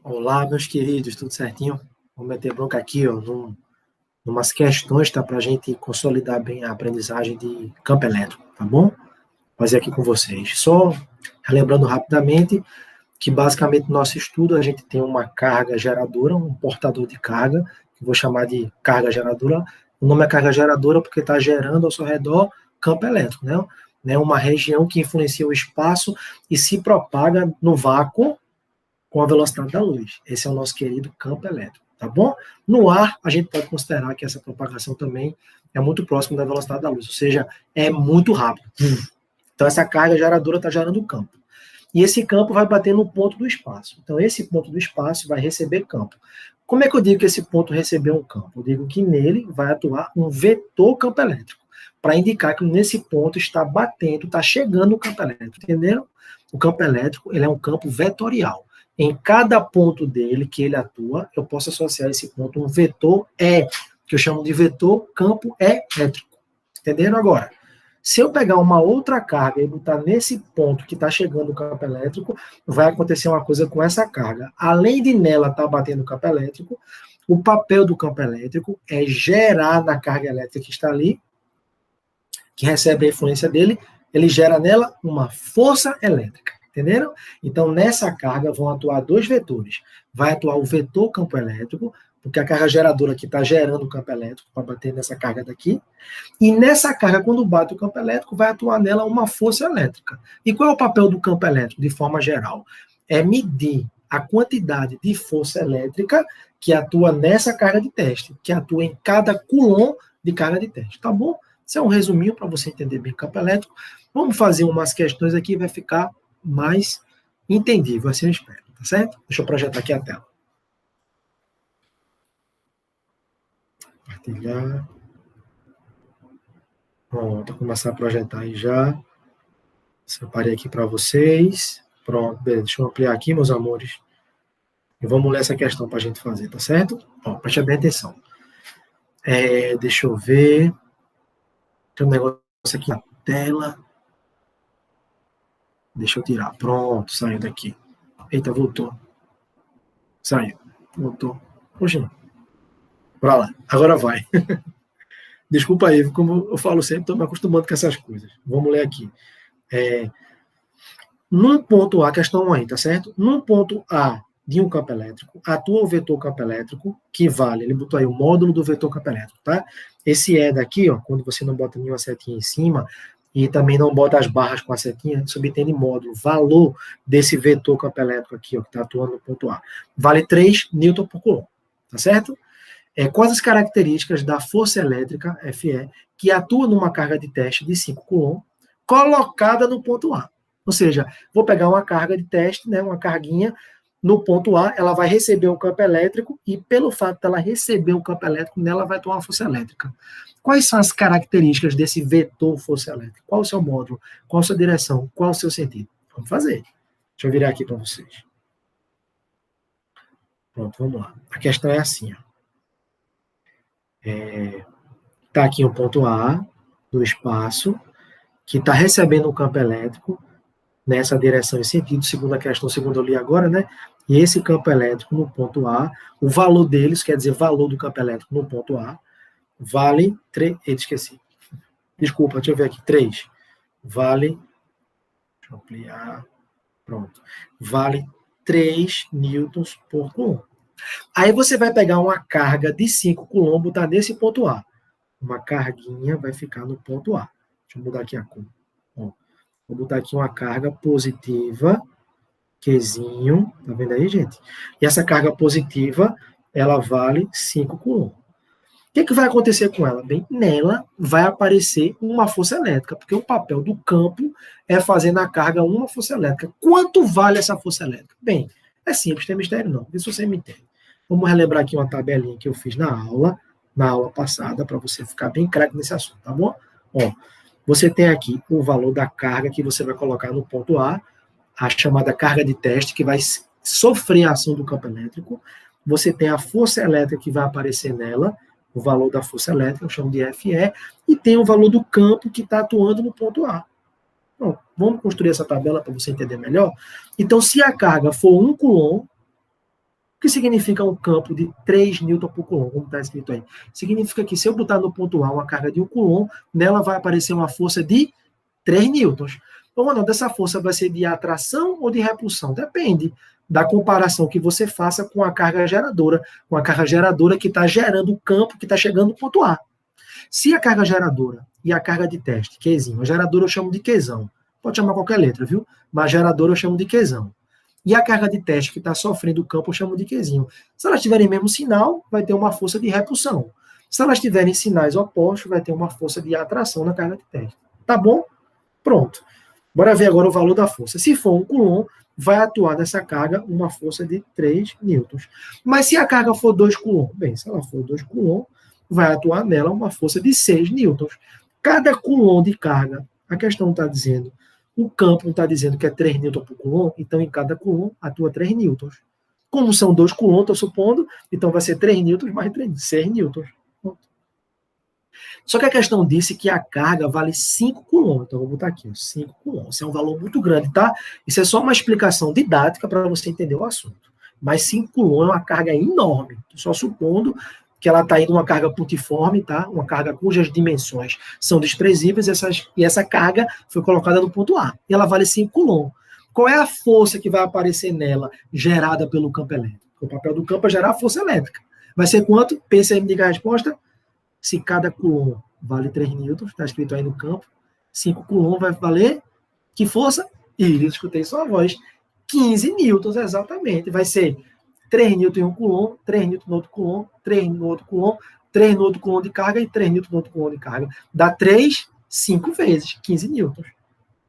Olá, meus queridos, tudo certinho? Vamos meter bronca aqui, ó, numas questões, tá? Para a gente consolidar bem a aprendizagem de campo elétrico, tá bom? Vou fazer aqui com vocês. Só relembrando rapidamente que, basicamente, no nosso estudo, a gente tem uma carga geradora, um portador de carga, que eu vou chamar de carga geradora. O nome é carga geradora porque está gerando ao seu redor campo elétrico, né? Uma região que influencia o espaço e se propaga no vácuo com a velocidade da luz. Esse é o nosso querido campo elétrico, tá bom? No ar, a gente pode considerar que essa propagação também é muito próxima da velocidade da luz, ou seja, é muito rápido. Então, essa carga geradora está gerando campo. E esse campo vai bater no ponto do espaço. Então, esse ponto do espaço vai receber campo. Como é que eu digo que esse ponto recebeu um campo? Eu digo que nele vai atuar um vetor campo elétrico, para indicar que nesse ponto está batendo, está chegando o campo elétrico, entenderam? O campo elétrico, ele é um campo vetorial. Em cada ponto dele que ele atua, eu posso associar esse ponto a um vetor E, que eu chamo de vetor campo elétrico. Entenderam agora? Se eu pegar uma outra carga e botar nesse ponto que está chegando o campo elétrico, vai acontecer uma coisa com essa carga. Além de nela estar batendo o campo elétrico, o papel do campo elétrico é gerar na carga elétrica que está ali, que recebe a influência dele, ele gera nela uma força elétrica. Entenderam? Então, nessa carga vão atuar dois vetores. Vai atuar o vetor campo elétrico, porque a carga geradora aqui está gerando o campo elétrico para bater nessa carga daqui. E nessa carga, quando bate o campo elétrico, vai atuar nela uma força elétrica. E qual é o papel do campo elétrico, de forma geral? É medir a quantidade de força elétrica que atua nessa carga de teste, que atua em cada coulomb de carga de teste. Tá bom? Isso é um resuminho para você entender bem o campo elétrico. Vamos fazer umas questões aqui, vai ficar mais entendível, assim eu espero, tá certo? Deixa eu projetar aqui a tela. Compartilhar. Pronto, vou começar a projetar aí já. Separei aqui para vocês. Pronto, beleza. Deixa eu ampliar aqui, meus amores. E vamos ler essa questão para a gente fazer, tá certo? Ó, preste bem atenção. Deixa eu ver. Tem um negócio aqui na tela. Deixa eu tirar. Pronto, saiu daqui. Eita, voltou. Saiu. Voltou. Poxa, pra lá. Agora vai. Desculpa aí, como eu falo sempre, estou me acostumando com essas coisas. Vamos ler aqui. Num ponto A, questão 1 aí, tá certo? Num ponto A de um campo elétrico, atua o vetor campo elétrico, que vale, ele botou aí o módulo do vetor campo elétrico, tá? Esse E daqui, ó, quando você não bota nenhuma setinha em cima, e também não bota as barras com a setinha, subentende módulo, valor desse vetor campo elétrico aqui, ó, que está atuando no ponto A. Vale 3 newton por coulomb, tá certo? Quais as características da força elétrica, FE, que atua numa carga de teste de 5 coulomb, colocada no ponto A. Ou seja, vou pegar uma carga de teste, né, uma carguinha, no ponto A, ela vai receber o campo elétrico e, pelo fato dela receber o campo elétrico, nela vai atuar uma força elétrica. Quais são as características desse vetor força elétrica? Qual o seu módulo? Qual a sua direção? Qual o seu sentido? Vamos fazer. Deixa eu virar aqui para vocês. Pronto, vamos lá. A questão é assim, ó. Está aqui o ponto A do espaço, que está recebendo um campo elétrico nessa direção e sentido, segundo a questão, segundo eu li agora, né? E esse campo elétrico no ponto A, o valor deles, quer dizer, valor do campo elétrico no ponto A, vale 3. Esqueci. Desculpa, deixa eu ver aqui. 3. Vale. Deixa eu ampliar. Pronto. Vale 3 newtons por coulomb. Aí você vai pegar uma carga de 5 coulomb, botar nesse ponto A. Uma carguinha vai ficar no ponto A. Deixa eu mudar aqui a cor. Ó, vou botar aqui uma carga positiva, Qzinho, tá vendo aí, gente? E essa carga positiva, ela vale 5 coulomb. O que vai acontecer com ela? Bem, nela vai aparecer uma força elétrica, porque o papel do campo é fazer na carga uma força elétrica. Quanto vale essa força elétrica? Bem, é simples, tem mistério não, vê se você me entende. Vamos relembrar aqui uma tabelinha que eu fiz na aula passada, para você ficar bem craque nesse assunto, tá bom? Ó, você tem aqui o valor da carga que você vai colocar no ponto A, a chamada carga de teste, que vai sofrer a ação do campo elétrico. Você tem a força elétrica que vai aparecer nela, o valor da força elétrica, eu chamo de FE, e tem o valor do campo que está atuando no ponto A. Bom, vamos construir essa tabela para você entender melhor? Então, se a carga for 1 coulomb, O que significa um campo de 3 newton por coulomb, como está escrito aí? Significa que se eu botar no ponto A uma carga de 1 coulomb, nela vai aparecer uma força de 3 newtons. Então, Ronaldo, essa força vai ser de atração ou de repulsão? Depende da comparação que você faça com a carga geradora que está gerando o campo que está chegando no ponto A. Se a carga geradora e a carga de teste, Qzinho, a geradora eu chamo de Qzão, pode chamar qualquer letra, viu? Mas a geradora eu chamo de Qzão. E a carga de teste que está sofrendo o campo eu chamo de Qzinho. Se elas tiverem mesmo sinal, vai ter uma força de repulsão. Se elas tiverem sinais opostos, vai ter uma força de atração na carga de teste. Tá bom? Pronto. Bora ver agora o valor da força. Se for 1 coulomb, vai atuar nessa carga uma força de 3 newtons. Mas se a carga for 2 coulomb, bem, se ela for 2 coulomb, vai atuar nela uma força de 6 newtons. Cada coulomb de carga, a questão está dizendo, o campo está dizendo que é 3 newtons por coulomb, então em cada coulomb atua 3 newtons. Como são 2 coulomb, estou supondo, então vai ser 3 newtons mais 3, 6 newtons. Só que a questão disse que a carga vale 5 coulomb. Então, eu vou botar aqui, 5 coulomb. Isso é um valor muito grande, tá? Isso é só uma explicação didática para você entender o assunto. Mas 5 coulomb é uma carga enorme. Só supondo que ela está indo uma carga pontiforme, tá? Uma carga cujas dimensões são desprezíveis, e essa carga foi colocada no ponto A. E ela vale 5 coulomb. Qual é a força que vai aparecer nela, gerada pelo campo elétrico? O papel do campo é gerar força elétrica. Vai ser quanto? Pensa aí, me diga a resposta. Se cada coulomb vale 3 newtons, está escrito aí no campo, 5 coulomb vai valer que força? E eu escutei sua voz. 15 newtons, exatamente. Vai ser 3 newtons em um coulomb, 3 newtons no outro coulomb, 3 no outro coulomb, 3 no outro coulomb de carga e 3 newtons no outro coulomb de carga. Dá 3, 5 vezes, 15 newtons.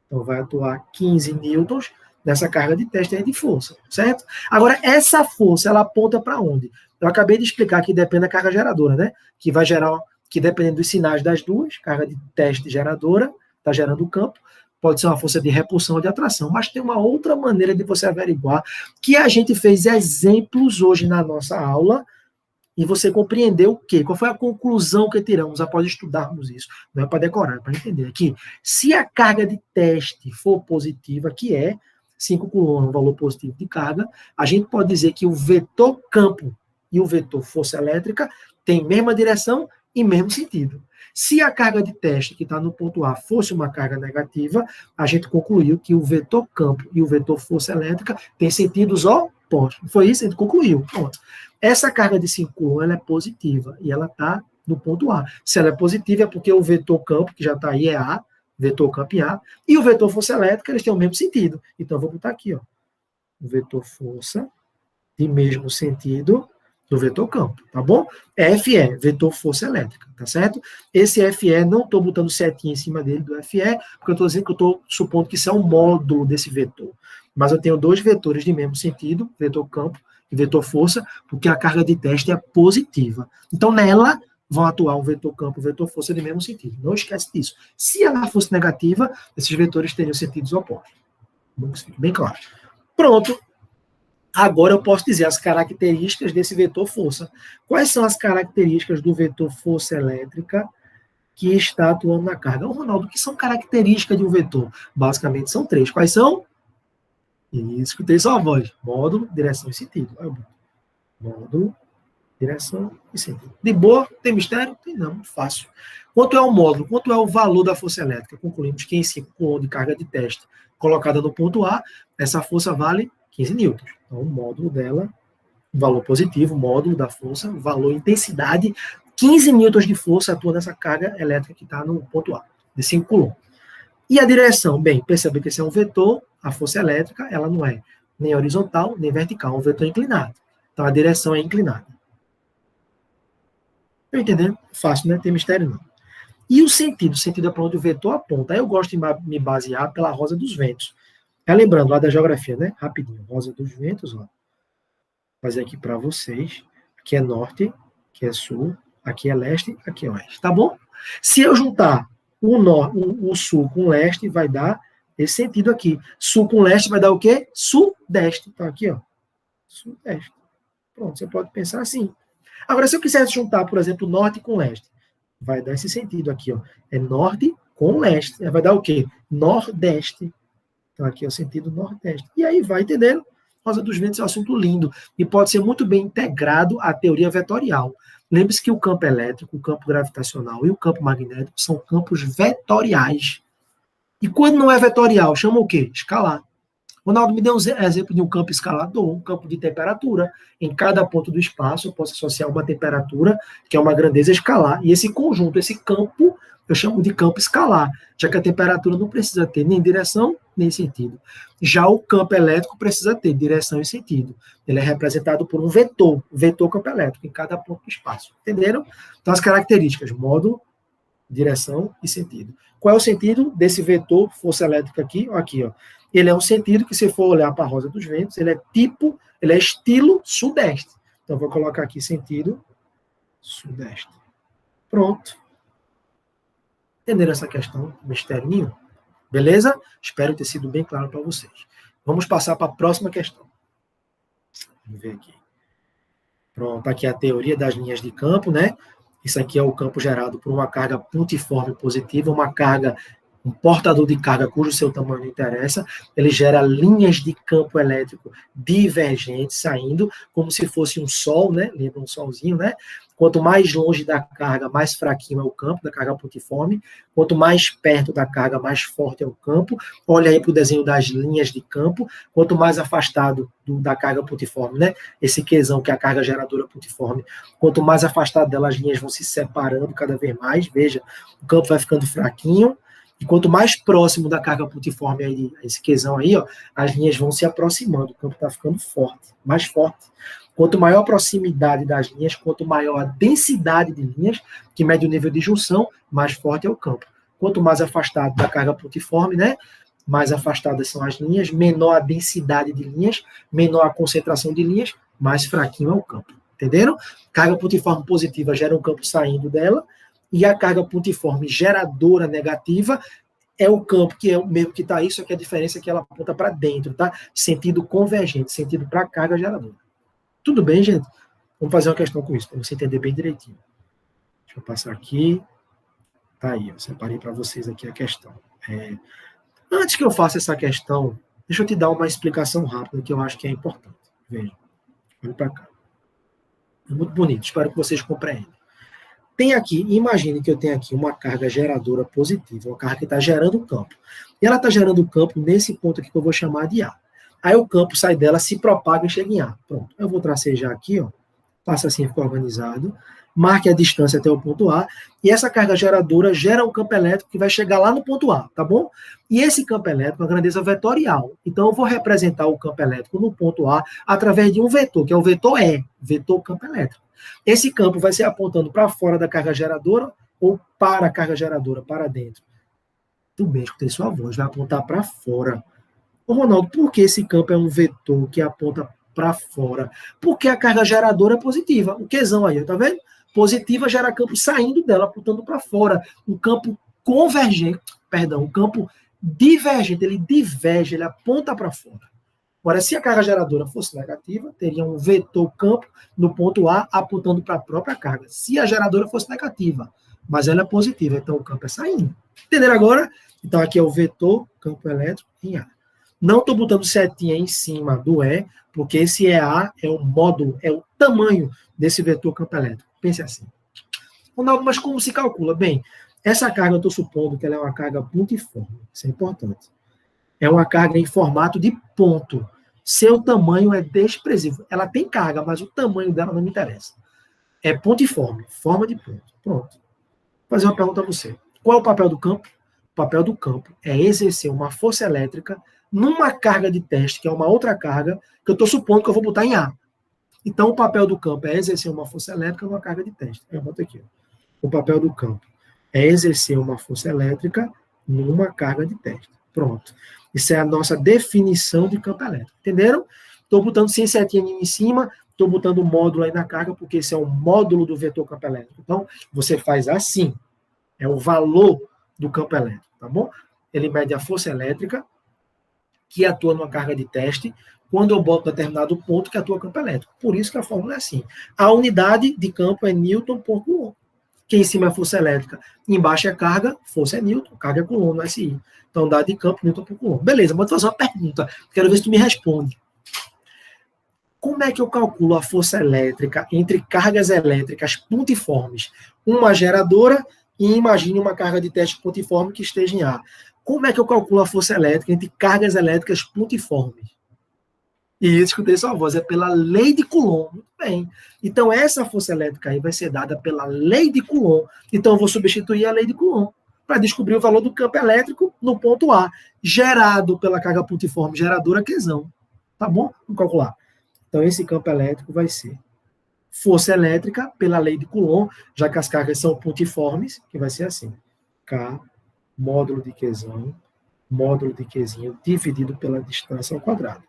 Então vai atuar 15 newtons nessa carga de teste aí de força, certo? Agora, essa força, ela aponta para onde? Eu acabei de explicar que depende da carga geradora, né? Que vai gerar, que dependendo dos sinais das duas, carga de teste geradora, está gerando o campo, pode ser uma força de repulsão ou de atração, mas tem uma outra maneira de você averiguar, que a gente fez exemplos hoje na nossa aula, e você compreendeu o quê? Qual foi a conclusão que tiramos após estudarmos isso? Não é para decorar, é para entender. Aqui, se a carga de teste for positiva, que é 5 coulomb, um valor positivo de carga, a gente pode dizer que o vetor campo e o vetor força elétrica têm mesma direção e mesmo sentido. Se a carga de teste que está no ponto A fosse uma carga negativa, a gente concluiu que o vetor campo e o vetor força elétrica têm sentidos opostos. Foi isso? A gente concluiu. Pronto. Essa carga de 5 coulomb ela é positiva e ela está no ponto A. Se ela é positiva é porque o vetor campo, que já está aí, é A, vetor campo em A, e o vetor força elétrica, eles têm o mesmo sentido. Então, eu vou botar aqui, ó, o vetor força de mesmo sentido do vetor campo, tá bom? FE, vetor força elétrica, tá certo? Esse FE, não estou botando setinha em cima dele do FE, porque eu estou dizendo que eu estou supondo que isso é um módulo desse vetor. Mas eu tenho dois vetores de mesmo sentido, vetor campo e vetor força, porque a carga de teste é positiva. Então, nela, vão atuar o vetor campo e o vetor força de mesmo sentido. Não esquece disso. Se ela fosse negativa, esses vetores teriam sentidos opostos. Bem claro. Pronto. Agora eu posso dizer as características desse vetor força. Quais são as características do vetor força elétrica que está atuando na carga? Ô, Ronaldo, o que são características de um vetor? Basicamente são 3. Quais são? Escutei só a voz. Módulo, direção e sentido. Módulo, direção e sentido. De boa? Tem mistério? Tem não, muito fácil. Quanto é o módulo? Quanto é o valor da força elétrica? Concluímos que em 5 coulomb de carga de teste colocada no ponto A, essa força vale 15 newtons. Então, o módulo dela, valor positivo, módulo da força, valor intensidade, 15 newtons de força atua nessa carga elétrica que está no ponto A, de 5 coulomb. E a direção? Bem, percebe que esse é um vetor, a força elétrica, ela não é nem horizontal, nem vertical, é um vetor inclinado. Então, a direção é inclinada. Estão entendendo? Fácil, né? Tem mistério não. E o sentido? O sentido é para onde o vetor aponta. Aí eu gosto de me basear pela rosa dos ventos. Lembrando lá da geografia, né? Rapidinho. Rosa dos ventos, ó. Vou fazer aqui para vocês. Aqui é norte, aqui é sul, aqui é leste, aqui é oeste. Tá bom? Se eu juntar o sul com o leste, vai dar esse sentido aqui. Sul com leste vai dar o quê? Sudeste. Então aqui, ó. Sudeste. Pronto, você pode pensar assim. Agora, se eu quisesse juntar, por exemplo, norte com leste, vai dar esse sentido aqui, ó. É norte com leste. Vai dar o quê? Nordeste. Então, aqui é o sentido nordeste. E aí vai entendendo. Rosa dos Ventos é um assunto lindo e pode ser muito bem integrado à teoria vetorial. Lembre-se que o campo elétrico, o campo gravitacional e o campo magnético são campos vetoriais. E quando não é vetorial, chama o quê? Escalar. Ronaldo, me dê um exemplo de um campo escalador, um campo de temperatura. Em cada ponto do espaço, eu posso associar uma temperatura, que é uma grandeza escalar. E esse conjunto, esse campo, eu chamo de campo escalar, já que a temperatura não precisa ter nem direção, nem sentido. Já o campo elétrico precisa ter direção e sentido. Ele é representado por um vetor campo elétrico, em cada ponto do espaço. Entenderam? Então, as características, módulo, direção e sentido. Qual é o sentido desse vetor força elétrica aqui? Aqui, ó. Ele é um sentido que, se for olhar para a Rosa dos Ventos, ele é estilo sudeste. Então, vou colocar aqui sentido sudeste. Pronto. Entenderam essa questão? Misterinho? Beleza? Espero ter sido bem claro para vocês. Vamos passar para a próxima questão. Vamos ver aqui. Pronto, aqui é a teoria das linhas de campo, né? Isso aqui é o campo gerado por uma carga pontiforme positiva, uma carga, um portador de carga cujo seu tamanho não interessa, ele gera linhas de campo elétrico divergentes saindo, como se fosse um sol, né? Lembra um solzinho, né? Quanto mais longe da carga, mais fraquinho é o campo da carga pontiforme. Quanto mais perto da carga, mais forte é o campo. Olha aí para o desenho das linhas de campo. Quanto mais afastado da carga pontiforme, né? Esse Qzão, que é a carga geradora pontiforme, quanto mais afastado dela, as linhas vão se separando cada vez mais. Veja, o campo vai ficando fraquinho. E quanto mais próximo da carga pontiforme, aí, esse Qzão aí, ó, as linhas vão se aproximando. O campo está ficando forte, mais forte. Quanto maior a proximidade das linhas, quanto maior a densidade de linhas, que mede o nível de junção, mais forte é o campo. Quanto mais afastado da carga pontiforme, né, mais afastadas são as linhas, menor a densidade de linhas, menor a concentração de linhas, mais fraquinho é o campo. Entenderam? Carga pontiforme positiva gera um campo saindo dela, e a carga pontiforme geradora negativa é o campo que é o mesmo que está aí, só que a diferença é que ela aponta para dentro, tá? Sentido convergente, sentido para a carga geradora. Tudo bem, gente? Vamos fazer uma questão com isso, para você entender bem direitinho. Deixa eu passar aqui. Tá aí, eu separei para vocês aqui a questão. Antes que eu faça essa questão, deixa eu te dar uma explicação rápida que eu acho que é importante. Veja, olha para cá. É muito bonito, espero que vocês compreendam. Tem aqui, imagine que eu tenho aqui uma carga geradora positiva, uma carga que está gerando campo. E ela está gerando campo nesse ponto aqui que eu vou chamar de A. Aí o campo sai dela, se propaga e chega em A. Pronto. Eu vou tracejar aqui, ó. Passa assim, fica organizado. Marque a distância até o ponto A. E essa carga geradora gera um campo elétrico que vai chegar lá no ponto A, tá bom? E esse campo elétrico é uma grandeza vetorial. Então eu vou representar o campo elétrico no ponto A através de um vetor, que é o vetor E, vetor campo elétrico. Esse campo vai ser apontando para fora da carga geradora ou para a carga geradora, para dentro. Tudo bem, escutei sua voz, vai apontar para fora. Ô, Ronaldo, por que esse campo é um vetor que aponta para fora? Porque a carga geradora é positiva. O Qzão aí, tá vendo? Positiva gera campo saindo dela, apontando para fora. Um campo convergente, um campo divergente, ele diverge, ele aponta para fora. Agora, se a carga geradora fosse negativa, teria um vetor campo no ponto A apontando para a própria carga. Se a geradora fosse negativa, mas ela é positiva, então o campo é saindo. Entenderam agora? Então aqui é o vetor campo elétrico em A. Não estou botando setinha em cima do E, porque esse EA é o módulo, é o tamanho desse vetor campo elétrico. Pense assim. Ronaldo, mas como se calcula? Bem, essa carga eu estou supondo que ela é uma carga pontiforme. Isso é importante. É uma carga em formato de ponto. Seu tamanho é desprezível. Ela tem carga, mas o tamanho dela não me interessa. É pontiforme, forma de ponto. Pronto. Vou fazer uma pergunta a você. Qual é o papel do campo? O papel do campo é exercer uma força elétrica numa carga de teste, que é uma outra carga, que eu estou supondo que eu vou botar em A. Então, o papel do campo é exercer uma força elétrica numa carga de teste. Eu boto aqui. Ó. O papel do campo é exercer uma força elétrica numa carga de teste. Pronto. Isso é a nossa definição de campo elétrico. Entenderam? Estou botando sem setinha em cima, estou botando o módulo aí na carga, porque esse é o módulo do vetor campo elétrico. Então, você faz assim. É o valor do campo elétrico, tá bom? Ele mede a força elétrica que atua numa carga de teste, quando eu boto determinado ponto que atua campo elétrico. Por isso que a fórmula é assim. A unidade de campo é Newton por Coulomb. Que em cima é força elétrica, embaixo é carga, força é Newton, carga é Coulomb no SI. Então, unidade de campo, Newton por Coulomb. Beleza, mas vou fazer uma pergunta. Quero ver se tu me responde. Como é que eu calculo a força elétrica entre cargas elétricas pontiformes? Uma geradora e imagine uma carga de teste pontiforme que esteja em A. Como é que eu calculo a força elétrica entre cargas elétricas pontiformes? E escutei sua voz, é pela lei de Coulomb. Muito bem. Então, essa força elétrica aí vai ser dada pela lei de Coulomb. Então, eu vou substituir a lei de Coulomb para descobrir o valor do campo elétrico no ponto A, gerado pela carga pontiforme geradora Qzão. Tá bom? Vamos calcular. Então, esse campo elétrico vai ser força elétrica pela lei de Coulomb, já que as cargas são pontiformes, que vai ser assim. K, módulo de Qzão, módulo de Qzinho, dividido pela distância ao quadrado.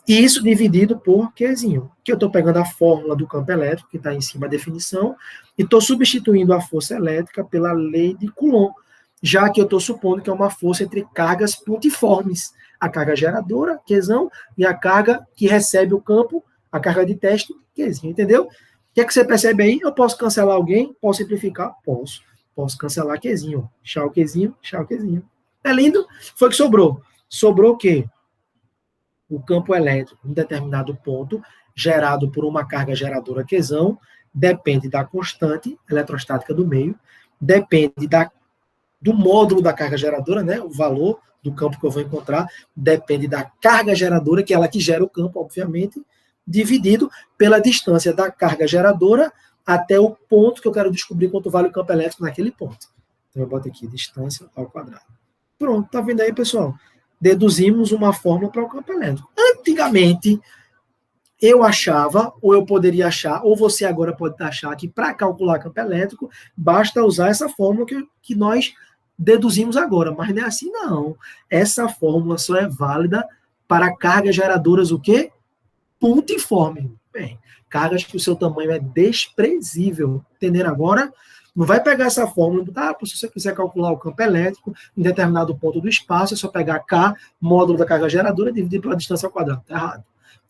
E isso dividido por Qzinho, que eu estou pegando a fórmula do campo elétrico, que está em cima da definição, e estou substituindo a força elétrica pela lei de Coulomb, já que eu estou supondo que é uma força entre cargas pontiformes. A carga geradora, Qzão, e a carga que recebe o campo, a carga de teste, Qzinho, entendeu? O que é que você percebe aí? Eu posso cancelar alguém? Posso simplificar? Posso. Posso cancelar Qzinho. Tchau, Qzinho, tchau, Qzinho. É lindo? Foi o que sobrou. Sobrou o quê? O campo elétrico em determinado ponto, gerado por uma carga geradora Qzão, depende da constante eletrostática do meio, depende do módulo da carga geradora, né, o valor do campo que eu vou encontrar, depende da carga geradora, que é ela que gera o campo, obviamente, dividido pela distância da carga geradora até o ponto que eu quero descobrir quanto vale o campo elétrico naquele ponto. Então eu boto aqui distância ao quadrado. Pronto, tá vendo aí, pessoal? Deduzimos uma fórmula para o campo elétrico. Antigamente, eu achava, ou eu poderia achar, ou você agora pode achar que para calcular campo elétrico, basta usar essa fórmula que nós deduzimos agora, mas não é assim não. Essa fórmula só é válida para cargas geradoras o quê? Pontiforme. Bem, cargas que o seu tamanho é desprezível. Entenderam agora? Não vai pegar essa fórmula e botar, se você quiser calcular o campo elétrico em determinado ponto do espaço, é só pegar K, módulo da carga geradora, e dividir pela distância ao quadrado. Está errado.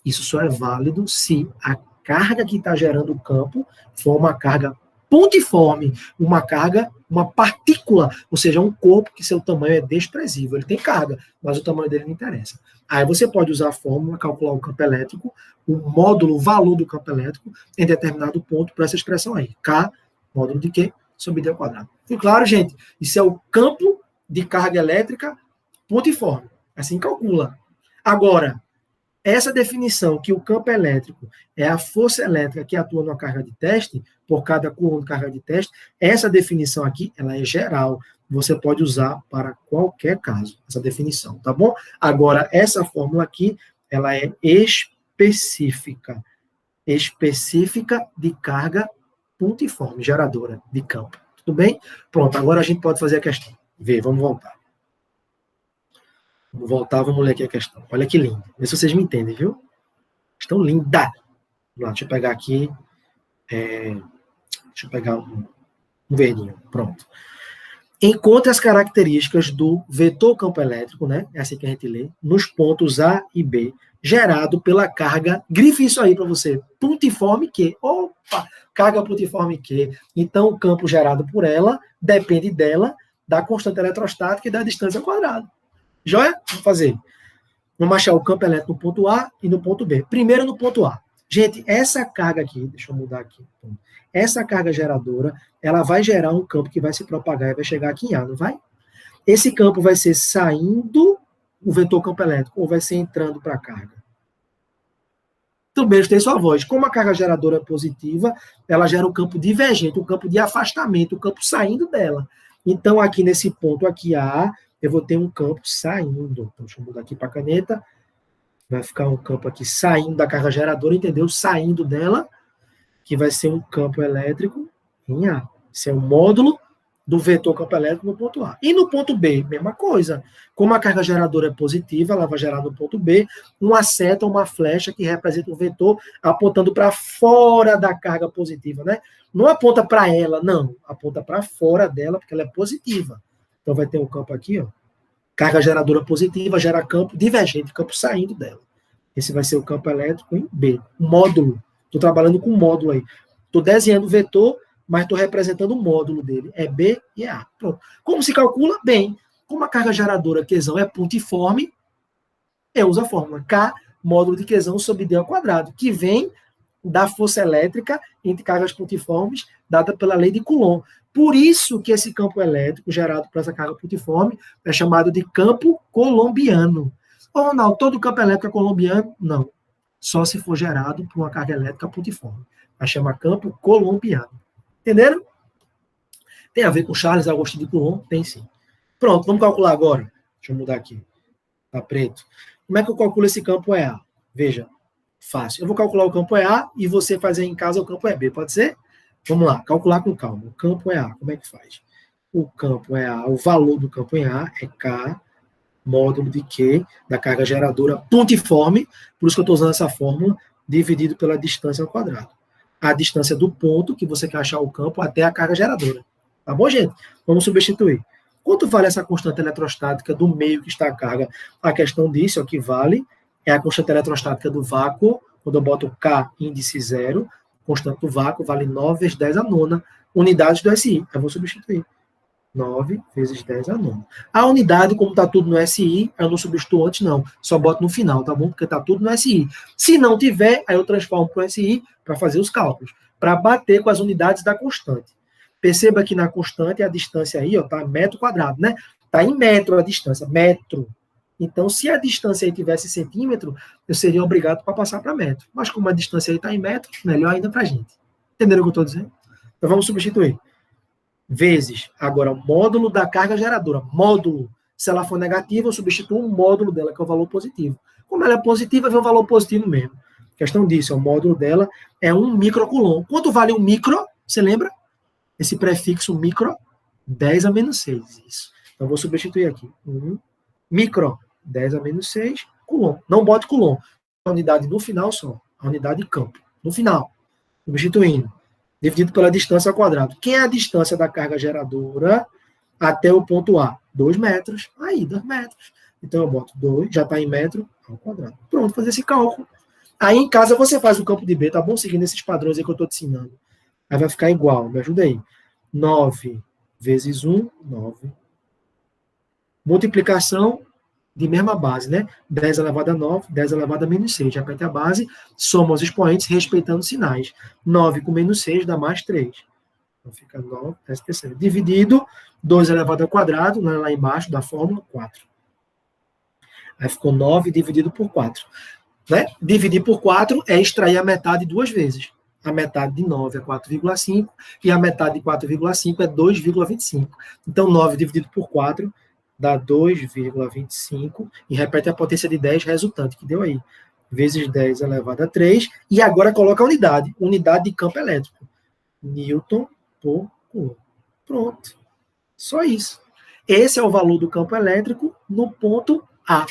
Isso só é válido se a carga que está gerando o campo for uma carga pontiforme, uma carga, uma partícula, ou seja, um corpo que seu tamanho é desprezível. Ele tem carga, mas o tamanho dele não interessa. Aí você pode usar a fórmula, calcular o campo elétrico, o módulo, o valor do campo elétrico em determinado ponto para essa expressão aí. K, módulo de Q sobre D ao quadrado. E claro, gente, isso é o campo de carga elétrica pontiforme. Assim calcula. Agora, essa definição que o campo elétrico é a força elétrica que atua na carga de teste, por cada coulomb de carga de teste, essa definição aqui, ela é geral. Você pode usar para qualquer caso, essa definição, tá bom? Agora, essa fórmula aqui, ela é específica. Específica de carga pontiforme, geradora de campo. Tudo bem? Pronto, agora a gente pode fazer a questão. Vê, vamos voltar. Vamos voltar, vamos ler aqui a questão. Olha que lindo. Vê se vocês me entendem, viu? Questão linda. Vamos lá, deixa eu pegar aqui. Deixa eu pegar um verdinho. Pronto. Encontre as características do vetor campo elétrico, né? É assim que a gente lê, nos pontos A e B, gerado pela carga, grife isso aí para você, pontiforme Q. Opa! Carga pontiforme Q. Então, o campo gerado por ela depende dela, da constante eletrostática e da distância ao quadrado. Joia? Vamos fazer. Vamos achar o campo elétrico no ponto A e no ponto B. Primeiro no ponto A. Gente, essa carga aqui, deixa eu mudar aqui. Essa carga geradora, ela vai gerar um campo que vai se propagar e vai chegar aqui em A, não vai? Esse campo vai ser saindo o vetor campo elétrico ou vai ser entrando para a carga? Também tem sua voz. Como a carga geradora é positiva, ela gera um campo divergente, um campo de afastamento, um campo saindo dela. Então, aqui nesse ponto aqui A, eu vou ter um campo saindo. Então, deixa eu mudar aqui para a caneta. Vai ficar um campo aqui saindo da carga geradora, entendeu? Saindo dela, que vai ser um campo elétrico em A. Esse é o módulo do vetor campo elétrico no ponto A. E no ponto B, mesma coisa. Como a carga geradora é positiva, ela vai gerar no ponto B uma seta, uma flecha que representa o vetor apontando para fora da carga positiva, né? Não aponta para ela, não. Aponta para fora dela, porque ela é positiva. Então vai ter um campo aqui, ó. Carga geradora positiva gera campo divergente, campo saindo dela. Esse vai ser o campo elétrico em B. Módulo. Estou trabalhando com módulo aí. Estou desenhando o vetor, mas estou representando o módulo dele. É B e A. Pronto. Como se calcula? Bem, como a carga geradora Qzão é pontiforme, eu uso a fórmula K, módulo de Qzão sobre D ao quadrado, que vem da força elétrica entre cargas pontiformes dada pela lei de Coulomb. Por isso que esse campo elétrico gerado por essa carga pontiforme é chamado de campo coulombiano. Ou não, todo campo elétrico é coulombiano? Não. Só se for gerado por uma carga elétrica pontiforme. Vai chamar campo coulombiano. Entenderam? Tem a ver com Charles Agostinho de Coulomb? Tem sim. Pronto, vamos calcular agora. Deixa eu mudar aqui. Tá preto. Como é que eu calculo esse campo EA? Veja, fácil. Eu vou calcular o campo EA e você fazer em casa o campo EB, pode ser? Vamos lá, calcular com calma. O campo EA, como é que faz? O campo EA, o valor do campo EA é K módulo de Q da carga geradora pontiforme, por isso que eu estou usando essa fórmula, dividido pela distância ao quadrado. A distância do ponto que você quer achar o campo até a carga geradora. Tá bom, gente? Vamos substituir. Quanto vale essa constante eletrostática do meio que está a carga? A questão disso, o que vale é a constante eletrostática do vácuo, quando eu boto K índice 0, constante do vácuo vale 9 vezes 10 a nona unidades do SI. Eu vou substituir. 9 vezes 10 a nona. A unidade, como está tudo no SI, eu não substituo antes, não. Só boto no final, tá bom? Porque está tudo no SI. Se não tiver, aí eu transformo para o SI para fazer os cálculos, para bater com as unidades da constante. Perceba que na constante a distância aí, ó, tá metro quadrado, né? Tá em metro a distância, metro. Então, se a distância aí tivesse centímetro, eu seria obrigado para passar para metro. Mas como a distância aí está em metro, melhor ainda para a gente. Entenderam o que eu estou dizendo? Então, vamos substituir. Vezes, agora, o módulo da carga geradora. Módulo. Se ela for negativa, eu substituo o módulo dela, que é o valor positivo. Como ela é positiva, vem o valor positivo mesmo. A questão disso, o módulo dela é 1 microcoulomb. Quanto vale um micro? Você lembra? Esse prefixo micro, 10 a menos 6. Isso. Então, eu vou substituir aqui. 1 micro, 10 a menos 6, coulomb. Não bote coulomb. A unidade no final só. A unidade de campo. No final. Substituindo. Dividido pela distância ao quadrado. Quem é a distância da carga geradora até o ponto A? 2 metros. Aí, 2 metros. Então, eu boto 2, já está em metro ao quadrado. Pronto, fazer esse cálculo. Aí, em casa, você faz o campo de B, tá bom? Seguindo esses padrões aí que eu estou te ensinando. Aí vai ficar igual, me ajuda aí. 9 vezes 1, 9. Multiplicação de mesma base, né? 10 elevado a 9, 10 elevado a menos 6. Repete a base, soma os expoentes respeitando sinais. 9 com menos 6 dá mais 3. Então fica 9, essa terceira. Dividido, 2 elevado ao quadrado, né, lá embaixo da fórmula, 4. Aí ficou 9 dividido por 4. Né? Dividir por 4 é extrair a metade duas vezes. A metade de 9 é 4,5 e a metade de 4,5 é 2,25. Então, 9 dividido por 4 dá 2,25 e repete a potência de 10 resultante, que deu aí. Vezes 10 elevado a 3. E agora coloca a unidade. Unidade de campo elétrico. Newton por Coulomb. Pronto. Só isso. Esse é o valor do campo elétrico no ponto A.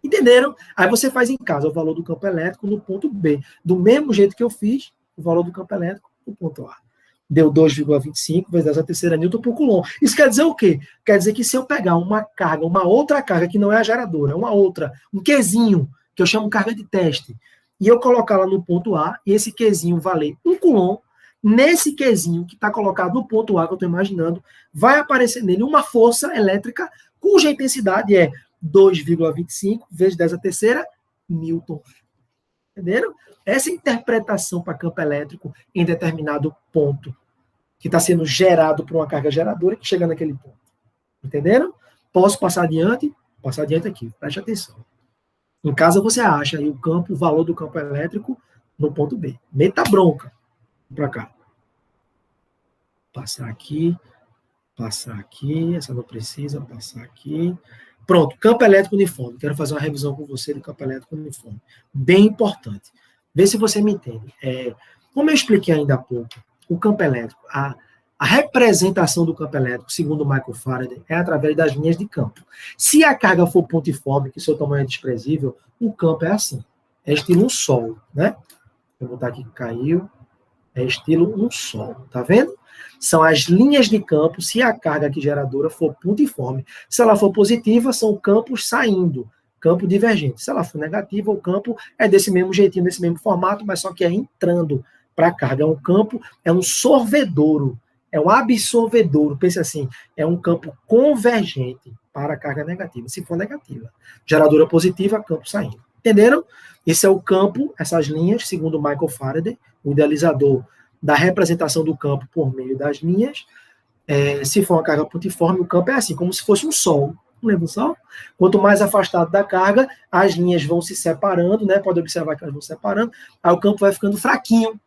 Entenderam? Aí você faz em casa o valor do campo elétrico no ponto B. Do mesmo jeito que eu fiz, o valor do campo elétrico no ponto A. Deu 2,25 vezes 10 a terceira Newton por Coulomb. Isso quer dizer o quê? Quer dizer que se eu pegar uma carga, uma outra carga que não é a geradora, uma outra, um Qzinho, que eu chamo carga de teste, e eu colocar lá no ponto A, e esse Qzinho valer 1 Coulomb, nesse Qzinho que está colocado no ponto A, que eu estou imaginando, vai aparecer nele uma força elétrica cuja intensidade é 2,25 vezes 10 a terceira Newton. Entenderam? Essa interpretação para campo elétrico em determinado ponto, que está sendo gerado por uma carga geradora que chega naquele ponto. Entenderam? Posso passar adiante? Passar adiante aqui. Preste atenção. Em casa você acha aí o valor do campo elétrico no ponto B. Meta bronca. Para cá. Passar aqui. Passar aqui. Essa não precisa. Passar aqui. Pronto. Campo elétrico uniforme. Quero fazer uma revisão com você do campo elétrico uniforme. Bem importante. Vê se você me entende. Como eu expliquei ainda há pouco, o campo elétrico, a representação do campo elétrico, segundo Michael Faraday, é através das linhas de campo. Se a carga for pontiforme, que seu tamanho é desprezível, o campo é assim. É estilo um sol, né? Vou botar aqui que caiu. É estilo um sol, tá vendo? São as linhas de campo, se a carga aqui geradora for pontiforme. Se ela for positiva, são campos saindo. Campo divergente. Se ela for negativa, o campo é desse mesmo jeitinho, desse mesmo formato, mas só que é entrando para a carga. É um campo, é um sorvedouro, é um absorvedouro. Pense assim, é um campo convergente para a carga negativa, se for negativa. Geradora positiva, campo saindo. Entenderam? Esse é o campo, essas linhas, segundo Michael Faraday, o idealizador da representação do campo por meio das linhas. Se for uma carga pontiforme, o campo é assim, como se fosse um sol. Não lembra o sol? Quanto mais afastado da carga, as linhas vão se separando, né? Pode observar que elas vão se separando, aí o campo vai ficando fraquinho.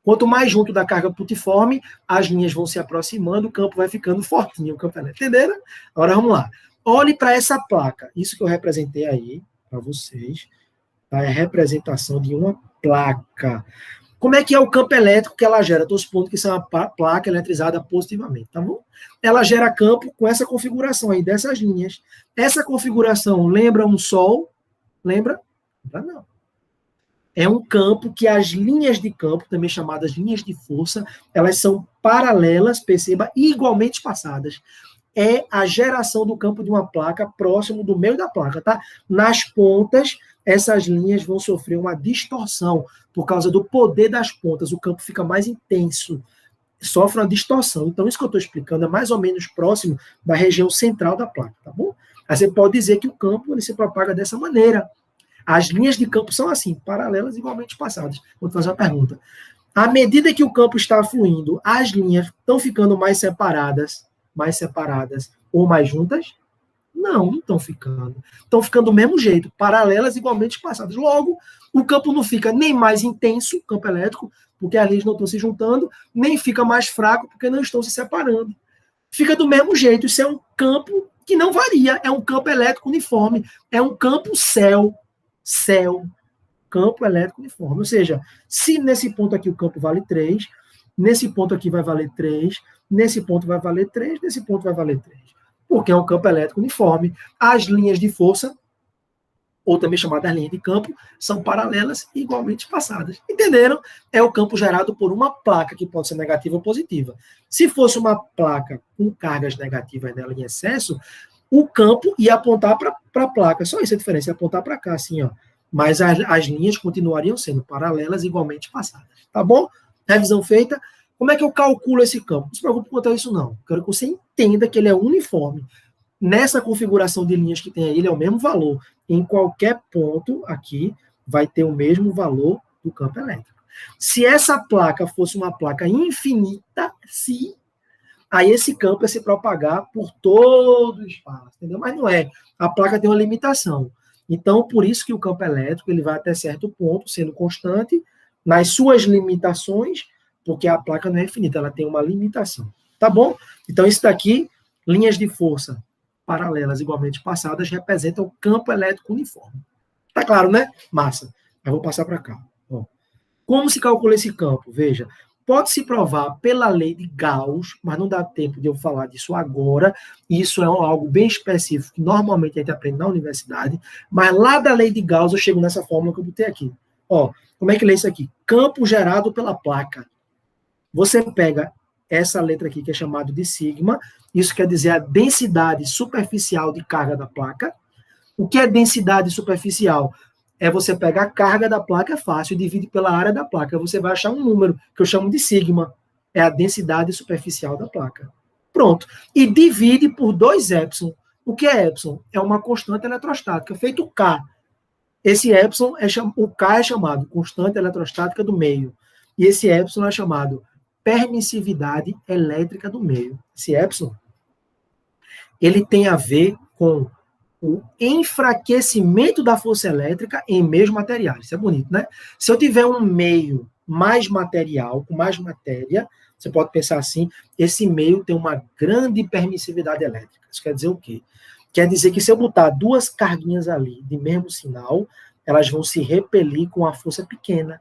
Quanto mais junto da carga pontiforme, as linhas vão se aproximando, o campo vai ficando fortinho. O campo entenderam? Agora vamos lá. Olhe para essa placa. Isso que eu representei aí para vocês. Tá? É a representação de uma placa. Como é que é o campo elétrico que ela gera? Estou supondo que isso é uma placa eletrizada positivamente, tá bom? Ela gera campo com essa configuração aí, dessas linhas. Essa configuração lembra um sol? Lembra? Não. É um campo que as linhas de campo, também chamadas linhas de força, elas são paralelas, perceba, igualmente espaçadas. É a geração do campo de uma placa próximo do meio da placa, tá? Nas pontas, essas linhas vão sofrer uma distorção por causa do poder das pontas. O campo fica mais intenso, sofre uma distorção. Então, isso que eu estou explicando é mais ou menos próximo da região central da placa, tá bom? Aí você pode dizer que o campo ele se propaga dessa maneira. As linhas de campo são assim, paralelas igualmente espaçadas. Vou te fazer uma pergunta. À medida que o campo está fluindo, as linhas estão ficando mais separadas ou mais juntas? Não estão ficando. Estão ficando do mesmo jeito, paralelas igualmente espaçadas. Logo, o campo não fica nem mais intenso, o campo elétrico, porque as linhas não estão se juntando, nem fica mais fraco, porque não estão se separando. Fica do mesmo jeito. Isso é um campo que não varia. É um campo elétrico uniforme. É um campo céu, campo elétrico uniforme. Ou seja, se nesse ponto aqui o campo vale 3, nesse ponto aqui vai valer 3, nesse ponto vai valer 3, nesse ponto vai valer 3. Porque é um campo elétrico uniforme. As linhas de força, ou também chamadas linhas de campo, são paralelas e igualmente espaçadas. Entenderam? É o campo gerado por uma placa, que pode ser negativa ou positiva. Se fosse uma placa com cargas negativas nela em excesso, o campo ia apontar para a placa. Só isso é a diferença, ia apontar para cá, assim, ó. Mas as linhas continuariam sendo paralelas e igualmente espaçadas. Tá bom? Revisão feita. Como é que eu calculo esse campo? Não se preocupe quanto a isso, não. Quero que você entenda que ele é uniforme. Nessa configuração de linhas que tem aí, ele é o mesmo valor. Em qualquer ponto aqui, vai ter o mesmo valor do campo elétrico. Se essa placa fosse uma placa infinita, aí esse campo ia se propagar por todo o espaço, entendeu? Mas não é. A placa tem uma limitação. Então, por isso que o campo elétrico ele vai até certo ponto, sendo constante, nas suas limitações, porque a placa não é infinita, ela tem uma limitação. Tá bom? Então, isso daqui, linhas de força paralelas igualmente espaçadas, representam o campo elétrico uniforme. Tá claro, né? Massa. Eu vou passar para cá. Ó. Como se calcula esse campo? Veja, pode-se provar pela lei de Gauss, mas não dá tempo de eu falar disso agora. Isso é algo bem específico que normalmente a gente aprende na universidade, mas lá da lei de Gauss eu chego nessa fórmula que eu botei aqui. Ó, como é que lê isso aqui? Campo gerado pela placa. Você pega essa letra aqui, que é chamado de sigma, isso quer dizer a densidade superficial de carga da placa. O que é densidade superficial? É você pegar a carga da placa, é fácil, divide pela área da placa. Você vai achar um número, que eu chamo de sigma. É a densidade superficial da placa. Pronto. E divide por 2 epsilon. O que é epsilon? É uma constante eletrostática, feito K. Esse epsilon, o K é chamado constante eletrostática do meio. E esse epsilon é chamado permissividade elétrica do meio. Esse epsilon, ele tem a ver com o enfraquecimento da força elétrica em meios materiais. Isso é bonito, né? Se eu tiver um meio mais material, com mais matéria, você pode pensar assim, esse meio tem uma grande permissividade elétrica. Isso quer dizer o quê? Quer dizer que se eu botar 2 carguinhas ali de mesmo sinal, elas vão se repelir com a força pequena.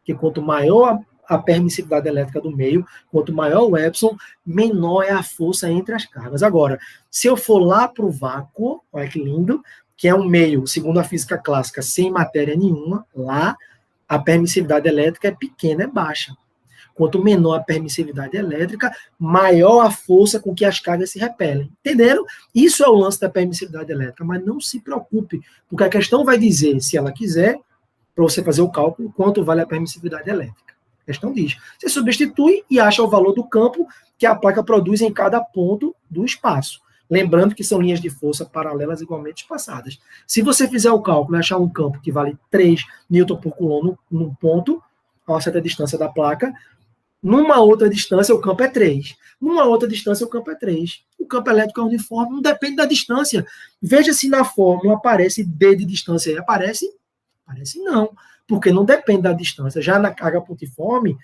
Que quanto maior a permissividade elétrica do meio, quanto maior o epsilon, menor é a força entre as cargas. Agora, se eu for lá para o vácuo, olha que lindo, que é um meio, segundo a física clássica, sem matéria nenhuma, lá a permissividade elétrica é pequena, é baixa. Quanto menor a permissividade elétrica, maior a força com que as cargas se repelem. Entenderam? Isso é o lance da permissividade elétrica, mas não se preocupe, porque a questão vai dizer, se ela quiser, para você fazer o cálculo, quanto vale a permissividade elétrica. A questão diz. Você substitui e acha o valor do campo que a placa produz em cada ponto do espaço. Lembrando que são linhas de força paralelas igualmente espaçadas. Se você fizer o cálculo e achar um campo que vale 3 newton por coulomb num ponto, a uma certa distância da placa, numa outra distância o campo é 3. Numa outra distância o campo é 3. O campo elétrico é uniforme, não depende da distância. Veja se na fórmula aparece D de distância aí. Aparece? Aparece não, porque não depende da distância. Já na carga pontiforme,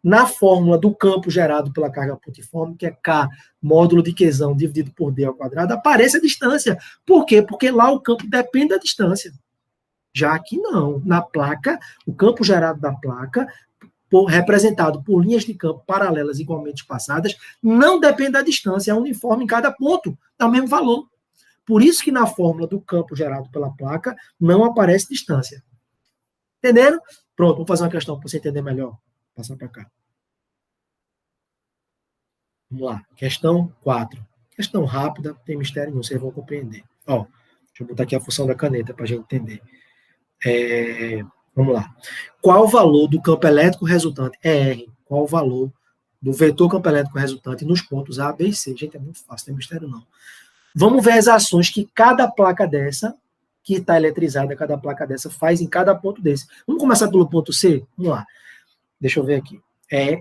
na fórmula do campo gerado pela carga pontiforme, que é K módulo de Qzão dividido por D ao quadrado, aparece a distância. Por quê? Porque lá o campo depende da distância. Já aqui não. Na placa, o campo gerado da placa, representado por linhas de campo paralelas igualmente espaçadas, não depende da distância, é uniforme em cada ponto, dá o mesmo valor. Por isso que na fórmula do campo gerado pela placa não aparece distância. Entenderam? Pronto, vamos fazer uma questão para você entender melhor. Vou passar para cá. Vamos lá. Questão 4. Questão rápida, não tem mistério nenhum, vocês vão compreender. Ó, deixa eu botar aqui a função da caneta para a gente entender. Vamos lá. Qual o valor do campo elétrico resultante? R. Qual o valor do vetor campo elétrico resultante nos pontos A, B e C? Gente, é muito fácil, não tem mistério não. Vamos ver as ações que cada placa dessa, que está eletrizada, cada placa dessa faz em cada ponto desse. Vamos começar pelo ponto C? Vamos lá. Deixa eu ver aqui.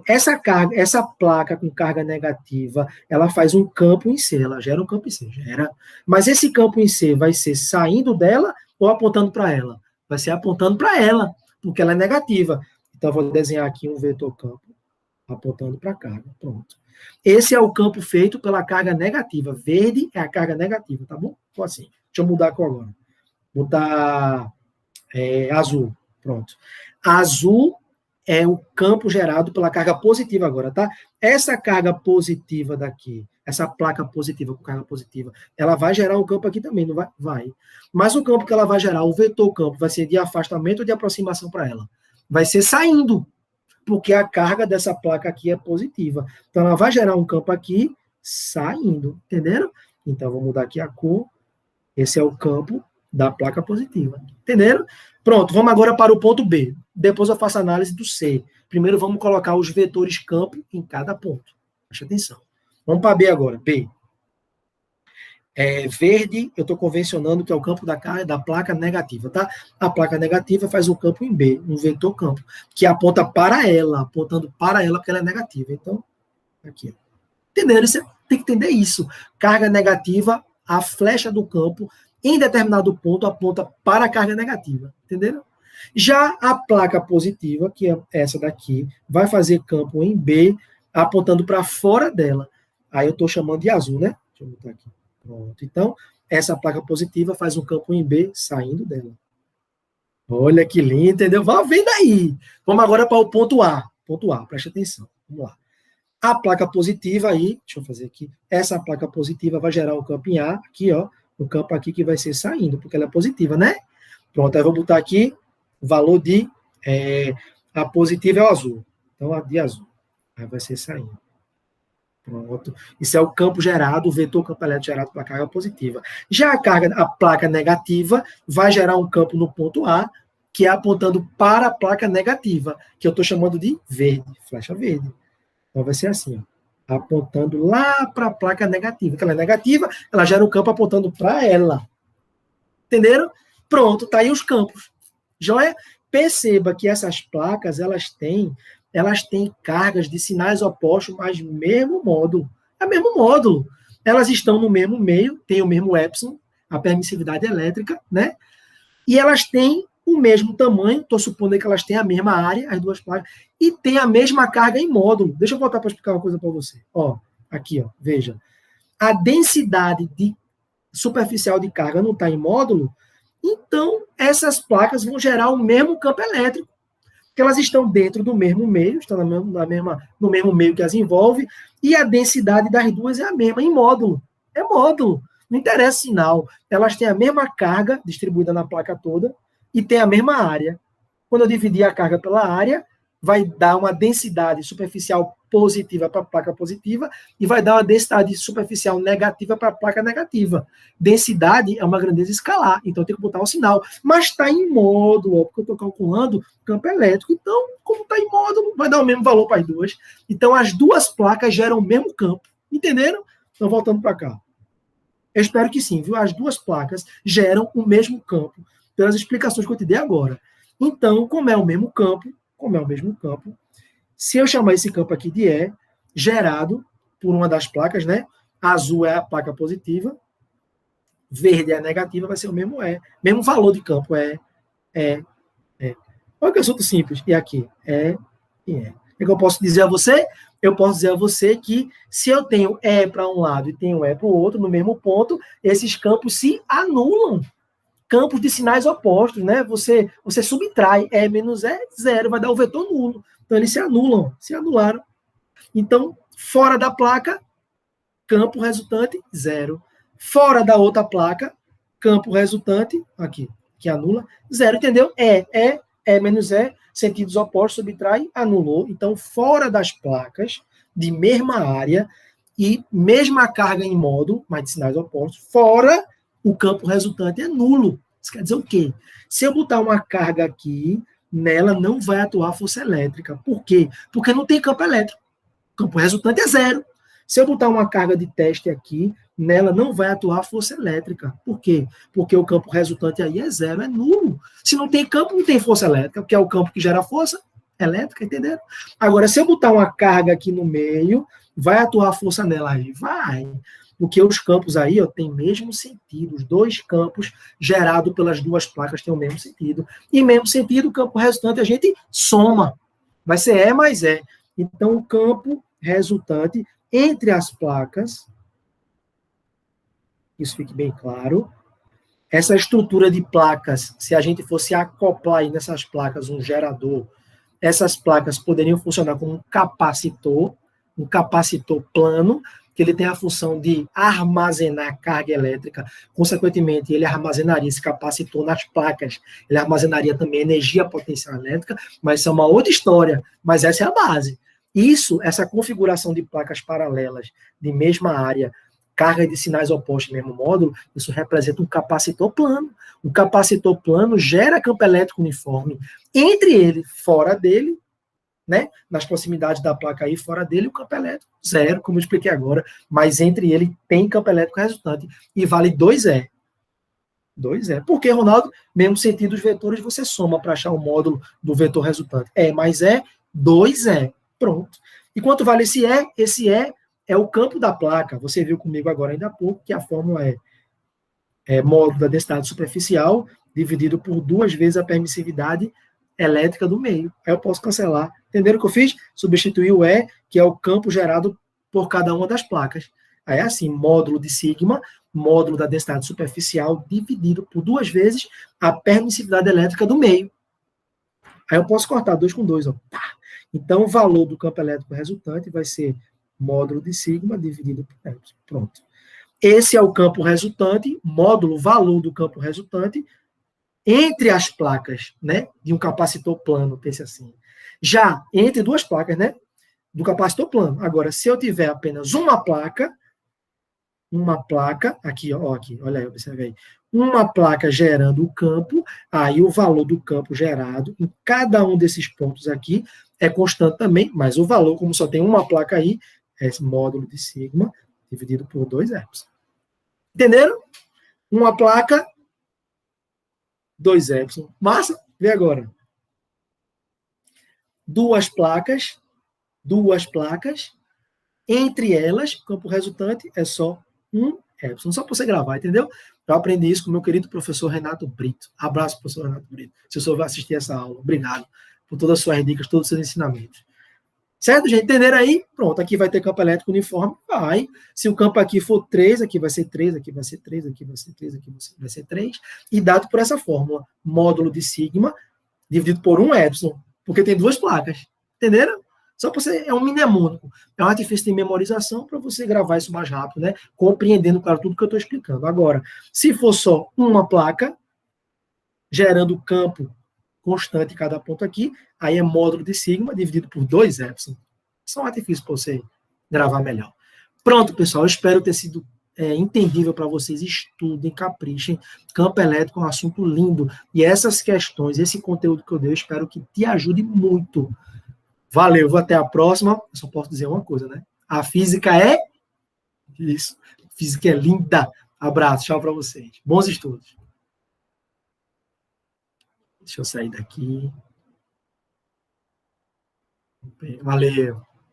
Essa placa com carga negativa, ela faz um campo em C, ela gera um campo em C, gera. Mas esse campo em C vai ser saindo dela ou apontando para ela? Vai ser apontando para ela, porque ela é negativa. Então, eu vou desenhar aqui um vetor campo apontando para a carga. Pronto. Esse é o campo feito pela carga negativa. Verde é a carga negativa, tá bom? Então, assim, deixa eu mudar a cor agora. Botar azul. Pronto. Azul é o campo gerado pela carga positiva agora, tá? Essa carga positiva daqui, essa placa positiva com carga positiva, ela vai gerar um campo aqui também, não vai? Vai. Mas o campo que ela vai gerar, o vetor campo, vai ser de afastamento ou de aproximação para ela? Vai ser saindo, porque a carga dessa placa aqui é positiva. Então, ela vai gerar um campo aqui saindo, entenderam? Então, vou mudar aqui a cor. Esse é o campo da placa positiva. Entenderam? Pronto, vamos agora para o ponto B. Depois eu faço a análise do C. Primeiro vamos colocar os vetores campo em cada ponto. Preste atenção. Vamos para B agora. B. Verde, eu estou convencionando que é o campo da placa negativa, tá? A placa negativa faz o campo em B, um vetor campo, que aponta para ela, apontando para ela porque ela é negativa. Então, aqui. Ó. Entenderam? Você tem que entender isso. Carga negativa, a flecha do campo, em determinado ponto, aponta para a carga negativa. Entenderam? Já a placa positiva, que é essa daqui, vai fazer campo em B, apontando para fora dela. Aí eu estou chamando de azul, né? Deixa eu botar aqui. Pronto. Então, essa placa positiva faz um campo em B, saindo dela. Olha que lindo, entendeu? Vem daí. Vamos agora para o ponto A. Ponto A, preste atenção. Vamos lá. A placa positiva aí, deixa eu fazer aqui, essa placa positiva vai gerar um campo em A, aqui, ó, o campo aqui que vai ser saindo, porque ela é positiva, né? Pronto, aí eu vou botar aqui o valor de, a positiva é o azul, então a de azul, aí vai ser saindo. Pronto, isso é o campo gerado, o vetor campo elétrico gerado pela carga positiva. Já a placa negativa vai gerar um campo no ponto A, que é apontando para a placa negativa, que eu estou chamando de verde, flecha verde. Então, vai ser assim, ó, apontando lá para a placa negativa. Que ela é negativa, ela gera um campo apontando para ela. Entenderam? Pronto, tá aí os campos. Joia? Perceba que essas placas, elas têm cargas de sinais opostos, mas mesmo módulo. É o mesmo módulo. Elas estão no mesmo meio, tem o mesmo epsilon, a permissividade elétrica, né? E elas têm o mesmo tamanho, estou supondo que elas têm a mesma área, as duas placas, e tem a mesma carga em módulo. Deixa eu voltar para explicar uma coisa para você. Ó, aqui, ó, veja. A densidade superficial de carga não está em módulo, então essas placas vão gerar o mesmo campo elétrico, porque elas estão dentro do mesmo meio, estão no mesmo meio que as envolve, e a densidade das duas é a mesma, em módulo. É módulo. Não interessa sinal. Elas têm a mesma carga distribuída na placa toda, e tem a mesma área. Quando eu dividir a carga pela área, vai dar uma densidade superficial positiva para a placa positiva e vai dar uma densidade superficial negativa para a placa negativa. Densidade é uma grandeza escalar, então eu tenho que botar um sinal. Mas está em módulo, porque eu estou calculando campo elétrico. Então, como está em módulo, vai dar o mesmo valor para as duas. Então, as duas placas geram o mesmo campo. Entenderam? Então, voltando para cá. Eu espero que sim, viu? As duas placas geram o mesmo campo, pelas explicações que eu te dei agora. Então, como é o mesmo campo, se eu chamar esse campo aqui de E, gerado por uma das placas, né? Azul é a placa positiva, verde é a negativa, vai ser o mesmo E. Mesmo valor de campo, E. Olha que assunto simples. E aqui, E e E. O que eu posso dizer a você? Eu posso dizer a você que se eu tenho E para um lado e tenho E para o outro, no mesmo ponto, esses campos se anulam. Campos de sinais opostos, né? Você subtrai E menos E, zero, vai dar o vetor nulo. Então, eles se anulam, se anularam. Então, fora da placa, campo resultante, zero. Fora da outra placa, campo resultante, aqui, que anula, zero, entendeu? E menos E, sentidos opostos, subtrai, anulou. Então, fora das placas, de mesma área e mesma carga em módulo, mas de sinais opostos, fora, o campo resultante é nulo. Isso quer dizer o quê? Se eu botar uma carga aqui, nela não vai atuar força elétrica. Por quê? Porque não tem campo elétrico. O campo resultante é zero. Se eu botar uma carga de teste aqui, nela não vai atuar força elétrica. Por quê? Porque o campo resultante aí é zero, é nulo. Se não tem campo, não tem força elétrica, porque é o campo que gera força elétrica, entenderam? Agora, se eu botar uma carga aqui no meio, vai atuar força nela aí? Vai. Porque os campos aí têm mesmo sentido. Os dois campos gerados pelas duas placas têm o mesmo sentido. E mesmo sentido, o campo resultante a gente soma. Vai ser E mais E. Então, o campo resultante entre as placas, isso fique bem claro, essa estrutura de placas, se a gente fosse acoplar aí nessas placas um gerador, essas placas poderiam funcionar como um capacitor plano, que ele tem a função de armazenar carga elétrica, consequentemente, ele armazenaria esse capacitor nas placas, ele armazenaria também energia potencial elétrica, mas isso é uma outra história, mas essa é a base. Isso, essa configuração de placas paralelas de mesma área, carga de sinais opostos no mesmo módulo, isso representa um capacitor plano. O capacitor plano gera campo elétrico uniforme entre ele, fora dele, né? Nas proximidades da placa aí, fora dele, o campo elétrico zero, como eu expliquei agora, mas entre ele tem campo elétrico resultante e vale 2E. 2E. Por que, Ronaldo? Mesmo sentido dos vetores, você soma para achar o módulo do vetor resultante. E mais E, 2E. Pronto. E quanto vale esse E? Esse E é o campo da placa. Você viu comigo agora ainda há pouco que a fórmula é módulo da densidade superficial dividido por 2 vezes a permissividade elétrica do meio. Aí eu posso cancelar. Entenderam o que eu fiz? Substituir o E, que é o campo gerado por cada uma das placas. Aí é assim, módulo de sigma, módulo da densidade superficial, dividido por 2 vezes a permissividade elétrica do meio. Aí eu posso cortar 2 com 2. Ó. Então, o valor do campo elétrico resultante vai ser módulo de sigma dividido por epsilon. Pronto. Esse é o campo resultante, módulo, valor do campo resultante, entre as placas, né, de um capacitor plano, pense assim. Já entre duas placas, né, do capacitor plano. Agora, se eu tiver apenas uma placa, aqui, ó, aqui, olha aí, observe aí, uma placa gerando o campo, aí o valor do campo gerado em cada um desses pontos aqui é constante também, mas o valor, como só tem uma placa aí, é esse módulo de sigma dividido por 2 epsilon. Entenderam? Uma placa, 2 epsilon. Massa? Vê agora. Duas placas, entre elas, o campo resultante é só 1 epsilon. Só para você gravar, entendeu? Eu aprendi isso com o meu querido professor Renato Brito. Abraço, professor Renato Brito. Se o senhor vai assistir essa aula, obrigado por todas as suas dicas, todos os seus ensinamentos. Certo, gente? Entenderam aí? Pronto, aqui vai ter campo elétrico uniforme. Vai. Se o campo aqui for 3, aqui vai ser 3, aqui vai ser 3, aqui vai ser 3, aqui vai ser 3. E dado por essa fórmula, módulo de sigma dividido por 1 epsilon, porque tem duas placas. Entenderam? Só para você, é um mnemônico. É um artifício de memorização para você gravar isso mais rápido, né? Compreendendo, claro, tudo que eu estou explicando. Agora, se for só uma placa, gerando campo constante em cada ponto aqui, aí é módulo de sigma dividido por 2 epsilon. Só um artifício para você gravar melhor. Pronto, pessoal, eu espero ter sido entendível para vocês. Estudem, caprichem. Campo elétrico é um assunto lindo. E essas questões, esse conteúdo que eu dei, eu espero que te ajude muito. Valeu, vou até a próxima. Eu só posso dizer uma coisa, né? A física é isso. A física é linda. Abraço, tchau para vocês. Bons estudos. Deixa eu sair daqui. Valeu.